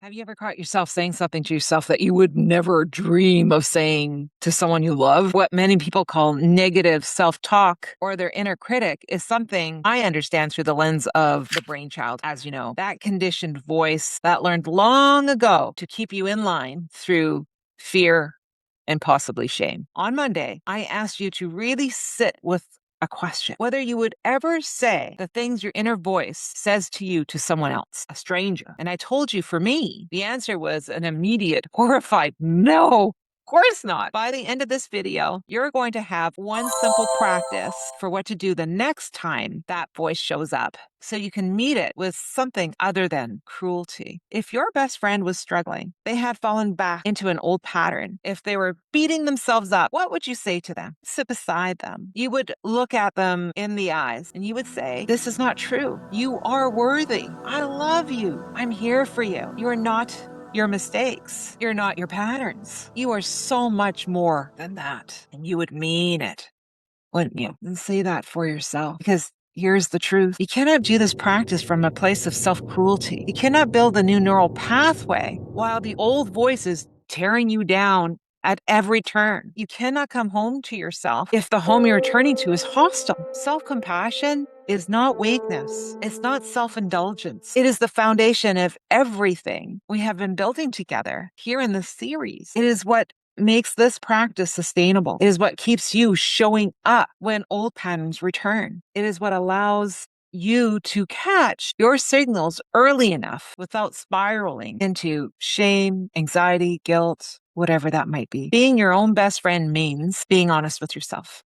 Have you ever caught yourself saying something to yourself that you would never dream of saying to someone you love? What many people call negative self-talk or their inner critic is something I understand through the lens of the brainchild, as you know, that conditioned voice that learned long ago to keep you in line through fear and possibly shame. On Monday, I asked you to really sit with a question, whether you would ever say the things your inner voice says to you to someone else, a stranger. And I told you, for me, the answer was an immediate, horrified no. Of course not. By the end of this video, you're going to have one simple practice for what to do the next time that voice shows up, so you can meet it with something other than cruelty. If your best friend was struggling, they had fallen back into an old pattern, if they were beating themselves up, what would you say to them? Sit beside them. You would look at them in the eyes and you would say, "This is not true. You are worthy. I love you. I'm here for you. You are not your mistakes. You're not your patterns. You are so much more than that." And you would mean it, wouldn't you? And say that for yourself. Because here's the truth. You cannot do this practice from a place of self-cruelty. You cannot build a new neural pathway while the old voice is tearing you down at every turn. You cannot come home to yourself if the home you're returning to is hostile. Self-compassion is not weakness. It's not self-indulgence. It is the foundation of everything we have been building together here in this series. It is what makes this practice sustainable. It is what keeps you showing up when old patterns return. It is what allows you to catch your signals early enough without spiraling into shame, anxiety, guilt, whatever that might be. Being your own best friend means being honest with yourself,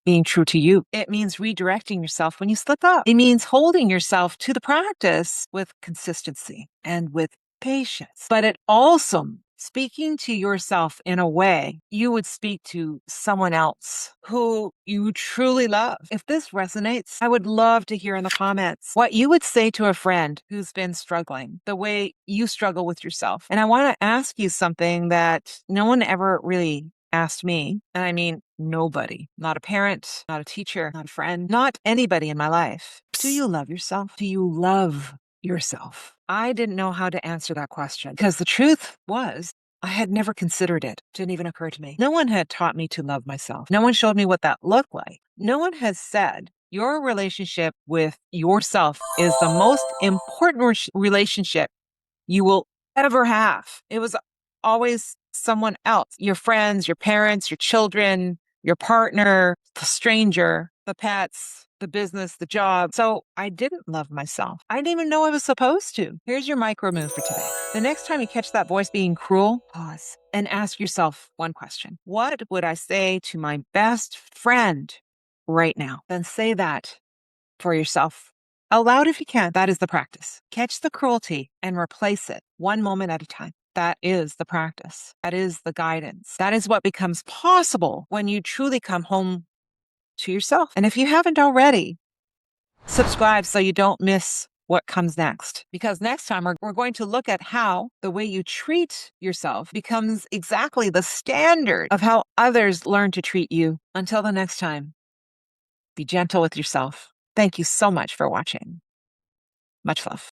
being true to you. It means redirecting yourself when you slip up. It means holding yourself to the practice with consistency and with patience. But it also speaking to yourself in a way you would speak to someone else who you truly love. If this resonates, I would love to hear in the comments what you would say to a friend who's been struggling the way you struggle with yourself. And I want to ask you something that no one ever really asked me, and I mean nobody, not a parent, not a teacher, not a friend, not anybody in my life. Do you love yourself? Do you love yourself? I didn't know how to answer that question because the truth was I had never considered it. Didn't even occur to me. No one had taught me to love myself. No one showed me what that looked like. No one has said your relationship with yourself is the most important relationship you will ever have. It was always someone else, your friends, your parents, your children, your partner, the stranger, the pets, the business, the job. So I didn't love myself. I didn't even know I was supposed to. Here's your micro move for today. The next time you catch that voice being cruel, pause and ask yourself one question. What would I say to my best friend right now? Then say that for yourself out loud if you can. That is the practice. Catch the cruelty and replace it one moment at a time. That is the practice. That is the guidance. That is what becomes possible when you truly come home to yourself. And if you haven't already, subscribe so you don't miss what comes next. Because next time we're going to look at how the way you treat yourself becomes exactly the standard of how others learn to treat you. Until the next time, be gentle with yourself. Thank you so much for watching. Much love.